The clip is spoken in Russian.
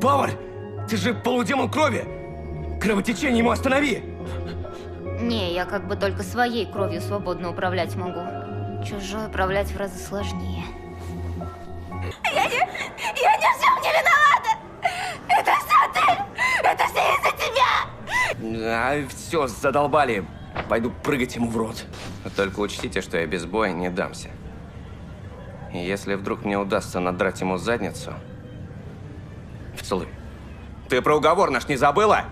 Повар, ты же полудемон крови! Кровотечение ему останови! Не, я как бы только своей кровью свободно управлять могу. Чужой управлять в разы сложнее. Я ни в чем не виновата! Это все ты! Это все из-за тебя! А, все, задолбали. Пойду прыгать ему в рот. Только учтите, что я без боя не дамся. И если вдруг мне удастся надрать ему задницу, поцелуй. Ты про уговор наш не забыла?